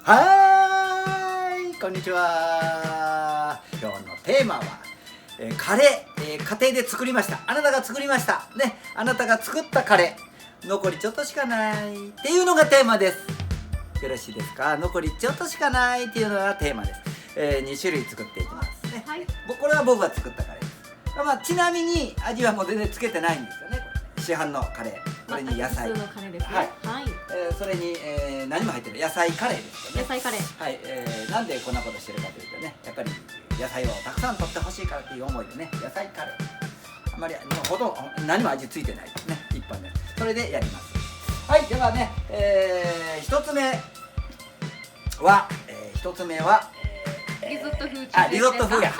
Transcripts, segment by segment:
こんにちは。今日のテーマは、カレー、家庭で作りました。あなたが作りましたね。あなたが作ったカレー、残りちょっとしかないっていうのがテーマです。よろしいですか？残りちょっとしかないっていうのがテーマです。2種類作っていきますね。はい、これは僕が作ったカレーです。ちなみに味はもう全然つけてないんですよね。市販のカレー。これに野菜。普通のカレーですね。はい。それに、何も入ってる野菜カレーですよね。野菜カレー。はい。なんでこんなことしてるかというとね、やっぱり野菜をたくさん取ってほしいからっていう思いでね、野菜カレー。あまりほとんど何も味ついてないですね。一般で。それでやります。はい。ではね、一つ目は、リゾット風。リゾット風や。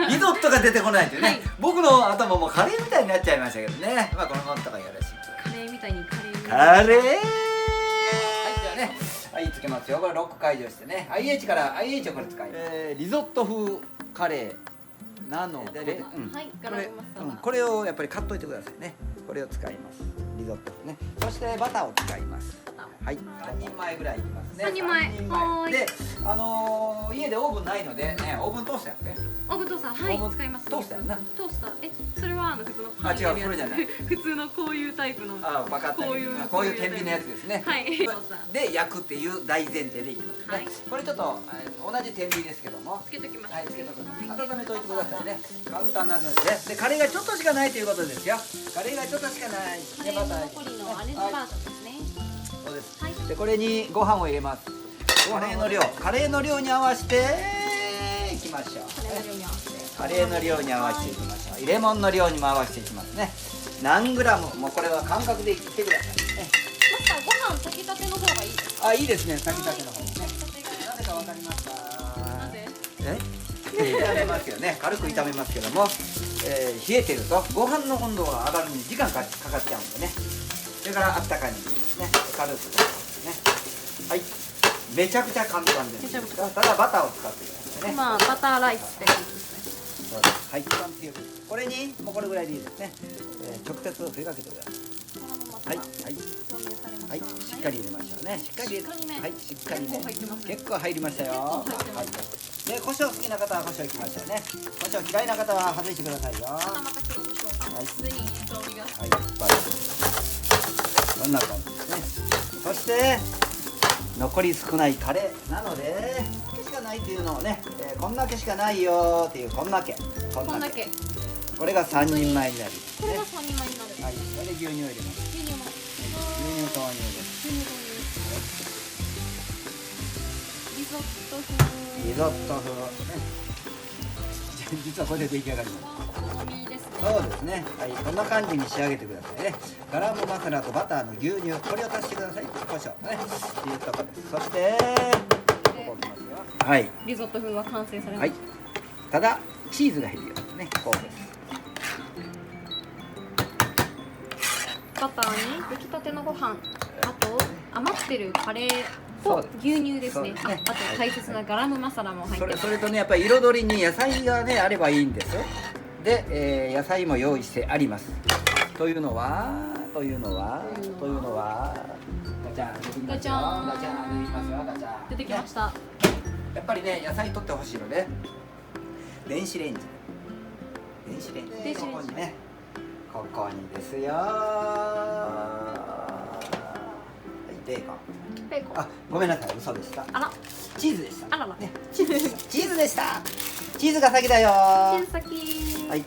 リゾットが出てこないというね、はい、僕の頭もカレーみたいになっちゃいましたけどね。このままとかよろしく。カレーみたいにカレー。はい、ではね、はい、つけますよ。これロック解除してね。IH から IH をこれ使います。リゾット風カレーなので、はい、ガラムマサラ。これをやっぱり買っといてくださいね。これを使います。リゾットね。そしてバターを使います。はい、3人前ぐらいいきますね。3人前。で、家でオーブンないので、ね、オーブントースターやって。オーブントースター、はい、使います。トースターやな。トースター、それは普通のパン違う、それじゃない。普通のこういうタイプの。分かった。こういう天秤のやつですね。はい。で、焼くっていう大前提でいきますね。これちょっと同じ天秤ですけども。つけときます。はい、つけときます。温めといてくださいね。簡単なので、で、カレーがちょっとしかないということですよ。カレーがちょっとしかない。カレーの残りのアレンジバージョンですね。そうです。で、これにご飯を入れます。カレーの量に合わせていきましょう。カレーの量に合わせていきましょう。レモンの量にも合わせていきますね。何グラム、もうこれは感覚でいってくださいね。マスター、ご飯炊きたての方がいいですか？あ、いいですね、炊きたての方ね。なぜかわかりますか？なぜ？炒めますけどね、軽く炒めますけども、冷えてるとご飯の温度が上がるのに時間かかっちゃうんでね。それからあったかいんですね。軽くね。はい。めちゃくちゃ簡単です。ただバターを使ってくださいね。今バターライスって感じですね。そうです。はい、一番強く。これにもうこれぐらいでいいですね。直接振りかけてください。はいはい。はい、しっかり入れましょうね。しっかり入れ。はい、しっかりね。結構入りましたよ。はい。で、胡椒好きな方は胡椒いきましょうね。胡椒嫌いな方は外してくださいよ。はい。すでにいい香りが。はい。こんな感じですね。そして残り少ないカレーなので、これしかないっていうのをね、こんだけしかないよっていうこんだけ。これが3人前になる。これが3人前になる。はい。それで牛乳を入れます。牛乳豆乳です。リゾット風ね。実はこれで出来上がります。いいですね。そうですね。はい、こんな感じに仕上げてくださいね。ガラムマサラとバターの牛乳、これを足してください。胡椒ね。いうところです。そして、ここきますよ。はい。リゾット風は完成されました。はい。ただチーズが入るようにね。こうです。バターに出来たてのご飯、あと余ってるカレーと牛乳ですね。あと大切なガラムマサラも入ってます。それとね、やっぱり彩りに野菜がねあればいいんです。で、野菜も用意してあります。というのはガチャンガチャン出てきました。やっぱりね野菜取ってほしいので電子レンジここにね、ここにですよ。ベーコン。あ、ごめんなさい、嘘でした。あら、チーズでした。あらら、ね、チーズでした。チーズが先だよ。チーズ先。はい、ね、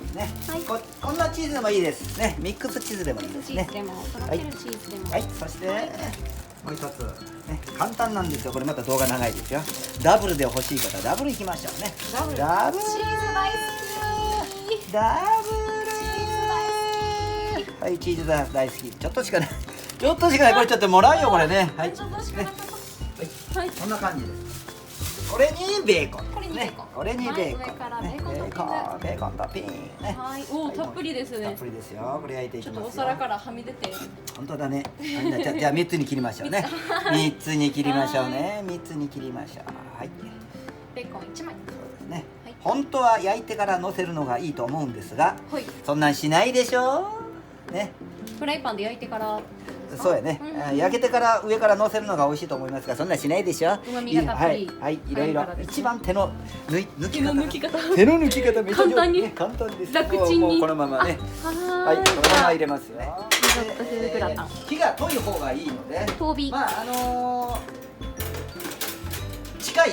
こんなチーズでもいいですね。ミックスチーズでもいいですね。とろけるチーズでも。はい、そしてもう一つね、簡単なんですよ。これまた動画長いですよ。ダブルで欲しい方、ダブルいきましょうね。ダブル。チーズ大好き。ダブル。はい、チーズ大好き。ちょっとしかない。これちょっともらうよこれね。はい。はい。こんな感じです。これにベーコン。これにベーコン。ベーコントッピングね。はい。おお、たっぷりですね。たっぷりですよ。これ焼いていきますよ。ちょっとお皿からはみ出て。本当だね。じゃあ3つに切りましょうね。3つに切りましょうね。3つに切りましょう。はい。ベーコン1枚。そうですね。本当は焼いてから乗せるのがいいと思うんですが、はい。そんなんしないでしょ。ね。フライパンで焼いてから。そうやね、焼けてから上から乗せるのが美味しいと思いますが、そんなしないでしょ。旨味がたっぷりはい、いろいろ入るからですね一番手の抜き方抜き方手の抜き方めっちゃ上手簡単に簡単です。楽ちんにもうこのままね、はい、このまま入れますよ。リゾット風グラタン火が遠い方がいいので、遠火、まあ近い、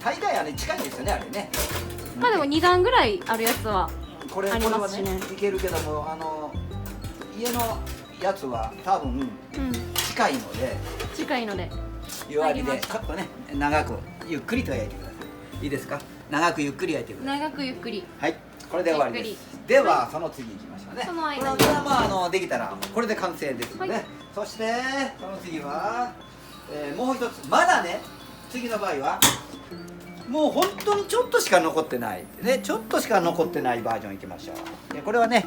大概あれ近いんですよね、あれね。まあでも2段ぐらいあるやつはこれありはますしねねいけるけども、家のやつは多分うん近いので近いので弱火で入りましたちょっとね長くゆっくりと焼いてください。いいですか？長くゆっくり焼いてください。長くゆっくりはい、これで終わりでゆっす。ではその次行きましょうね。そのこれ間にはまあできたらこれで完成ですので、はいそしてその次は、もう一つまだね、次の場合はもう本当にちょっとしか残ってないね、ちょっとしか残ってないバージョンいきましょう。でこれはね、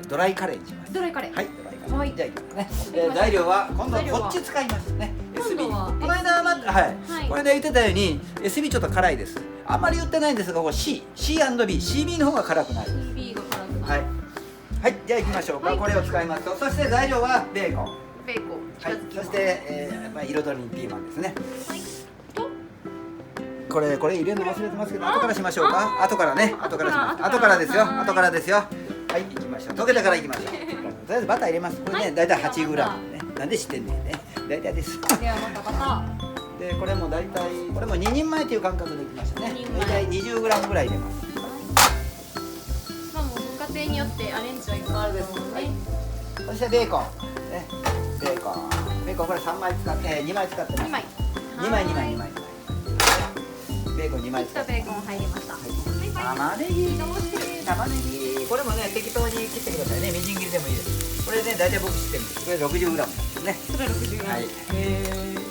ドライカレーにします。ドライカレーはい、ドライカレー。はいじゃあいきますね。材料は今度はこっち使いますね。今度は SB。この間ははい、はいこれで言ってたように SB ちょっと辛いです。あんまり言ってないんですが、ここ C&B、CB の方が辛くないです。 CB が辛くない、はい。はい、じゃあ行きましょうか。はいこれを使いますと、そして材料はベーコン。ベーコンはい。そして、彩りにピーマンですね。はいとこれ入れるの忘れてますけど、後からしましょうか。後からね、後からします。後後からですよ。はい後からですよ。はい、行きましょう。溶けたから行きましょう。とりあえずバター入れます。これね、はいだいたい8グラムね。なんで知ってんねんね。だいたいです。ではまたバで、これもだいたいこれも2人前という感覚でいきましたね。 二人前だいたい20グラムぐらい入れます。ター、まあもうご家庭によってアレンジはいっぱいあるですもんね、はいそしてベーコンね。ベーコンこれ3枚使って、2枚使ってます。2枚2枚ベーコン2枚使って切ったベーコン入りました、玉ねぎこれもね適当に切ってくださいね。みじん切りでもいいです。これね大体僕知ってるんです。これ 60g ですね。それ60グラム、はい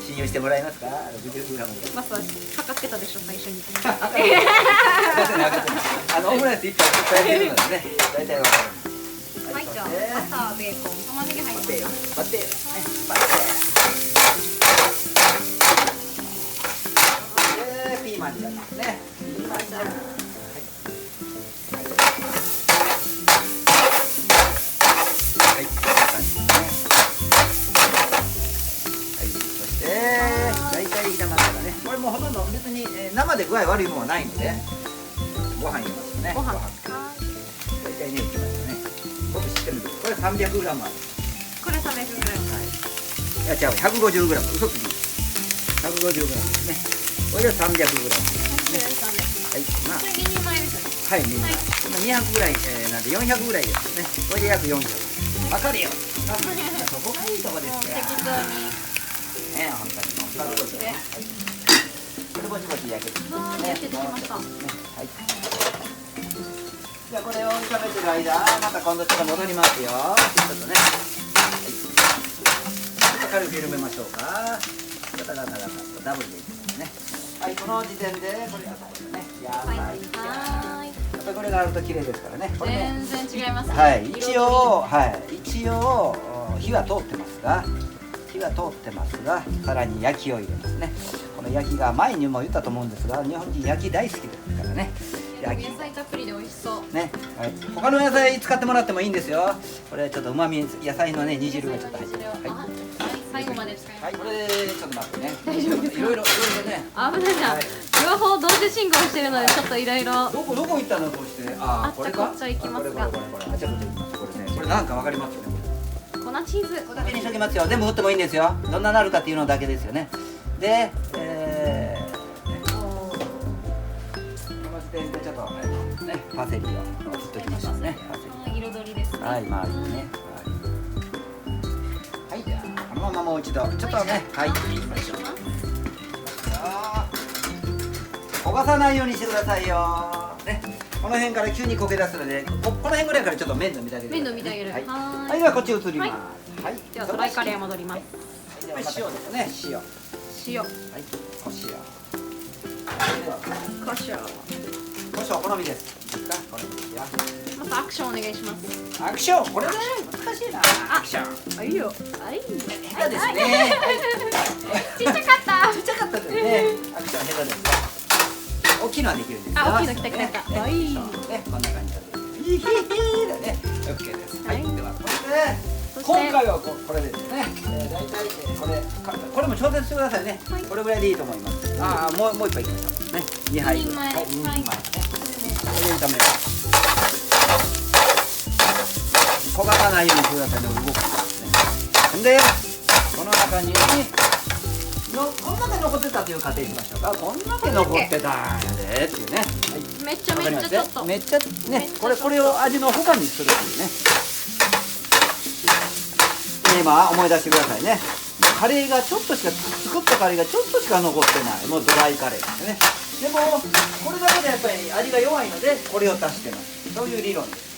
信用してもらえますか？ 60g でまずは測ってたでしょ最初に測ってないオムライス1杯やってるのでね大体わかる。はい、じゃあバター、ベーコン、玉ねぎ入りましたバッテーねバッテーでピーマンになりますね。ピーマンじゃんはいそして大体炒まったらね、これもうほとんど別に生で具合悪いものはないのでご飯入れますよね。ご飯大体ねいきますよね。僕知ってるんです。これ 300g ある。これ300グラム、いや違う 150g 嘘つき 150g ですね。これで 300g ですね。はいまあこれ2人前ですね。はいみんな今200ぐらい、なんで400ぐらいですね。これで約400わかるよ。そこがいいとこですよ。適当にね本当にもうそうですね。これぼちぼち焼けてきますね。焼けてきましたはい。じゃあこれを炒めてる間、また今度ちょっと戻りますよ。ちょっとね。はい。ちょっと軽く緩めましょうか。ガタガタガタとダブルでいきますね。はい、この時点でこれがここでね。やばい。やっぱりこれがあると綺麗ですからね。これね。全然違いますね。はい、一応火は通ってますが、さらに焼きを入れますね。この焼きが前にも言ったと思うんですが、日本人焼き大好きですからね。野菜たっぷりで美味しそう。ね、はい、他の野菜使ってもらってもいいんですよ。これちょっと旨味野菜のね煮汁がちょっと入ってる。はい。最後まで使います。はい、これちょっと待ってね。大丈夫ですかいろいろね。危ないじゃん、はい両方同時進行してるのでちょっといろいろ。どこ行ったのこうして。これか。あっちゃこっちゃ行きますがこれ。あっちゃこっちゃ行きます。これね。これなんかわかりますよね。粉チーズ。これだけにしときますよ。全部振ってもいいんですよ。どんななるかっていうのだけですよね。で、この時点でちょっとねパセリを振っときましょうね。パセリ。彩りですね。はい、周りにね。はい、じゃあこのままもう一度ちょっとね、はい、行きましょう。焦がさないようにしてくださいよ。ね、この辺から急に焦げ出すので、この辺ぐらいからちょっと面倒見てあげてくださいね。面倒見てあげる。はい。ははい、ではこっち移ります。はい。ではドライカレー戻ります。はい、では塩ですね。塩。はい、塩。お塩。では胡椒。胡椒お好みです。いいですか？好みですよ。またアクションお願いします。アクション、これね難しいな。アクション。あ、いいよ。はい。下手ですね。ちっちゃかった。ちっちゃかったですね。アクション下手です。大きいのはできるんですよ。あ、大きいの来た来た来た。はい。ね、こんな感じで。いいだね。オッケーです。はい、ではこれで。そして今回はこれですね、大体これも調節してくださいね、はい、これぐらいでいいと思います。もう一杯いきましょうね、2杯2人前、はい、2はい、杯ね、これで炒めます。焦がさないようにしてくださいね、動くからね。でこの中にこんだけ残ってたという仮定しましょうか。こんだけ残ってたんやでっていうね、はい、めっちゃちょっとめっちゃね、これを味の他にするっていうね。今思い出してくださいね。カレーがちょっとしか作ったカレーがちょっとしか残ってない、もうドライカレーですね。でもこれだけでやっぱり味が弱いのでこれを足してます。そういう理論です。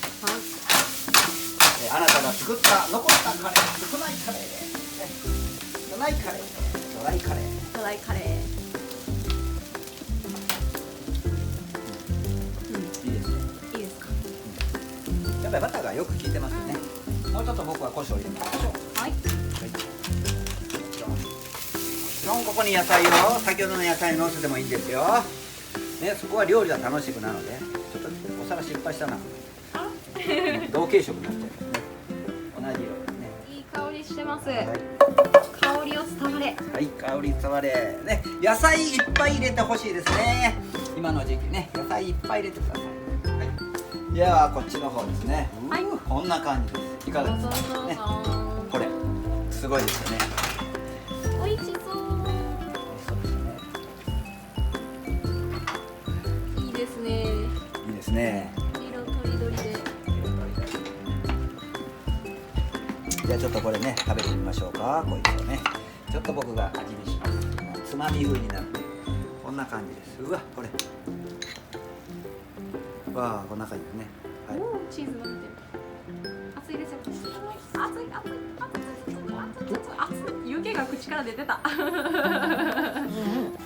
あなたが作った残ったカレー、少ないカレーで、ね、少ないカレーでドライカレー、ドライカレー、いいですね。いいですか。やっぱりバターがよく効いてますよね。もうちょっと僕は胡椒を入れましょう。はい、もちろんここに野菜を先ほどの野菜のせてもいいんですよ。ね、そこは料理は楽しくなので、ちょっとお皿失敗したな。同系色になっちゃうね。同じ色ですね。いい香りしてます。はい、香りを伝われ。はい、香り伝われ。ね、野菜いっぱい入れてほしいですね。今の時期ね、野菜いっぱい入れてください。はい、ではこっちの方ですね。はい、こんな感じです。いかがですか。ね、これすごいですよね。美味しそう。そうですね。いいですね。いいですね。色とりどりで。じゃあちょっとこれね食べてみましょうか。こいつをねちょっと僕が味見します。つまみ風になってこんな感じです。うわこれわあこんな感じですね。はい、おー、チーズが出てる。熱いですよ。熱い。湯気が口から出てた。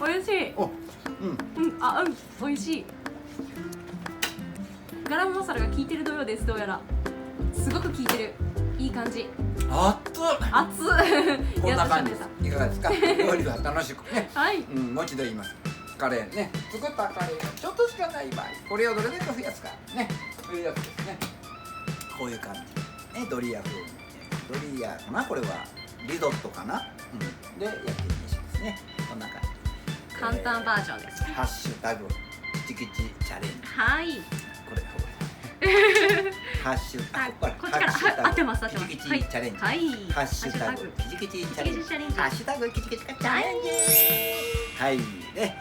美味しい。お、美味しい。ガラムマサラが効いてるようです。どうやらすごく効いてる。いい感じ。熱熱。こんな感じです。いかがですか。料理は楽しくね。はい。もう一度言います。カレーね、作ったカレーがちょっとしかない場合、これをどれだけ増やすかね、そういうやつですね。こういう感じ。ね、ドリア風味。ドリアかな、これはリゾットかな。で焼き飯ですね。こんな感じ。簡単バージョンです。ハッシュタグチキチチャレンジ。はい。これ。ハッシュタグこっちから合ってます。キチキチチャレンジ。はい。ハッシュタグキチキチチャレンジ。ハッシュタグキチキチチャレンジ。はい。で、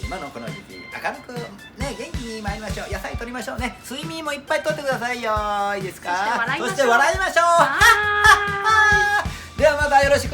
今のこの時期明るくね元気に参りましょう。野菜取りましょうね。睡眠もいっぱい取ってくださいよ。いいですか。そして笑いましょう。ではまたよろしく。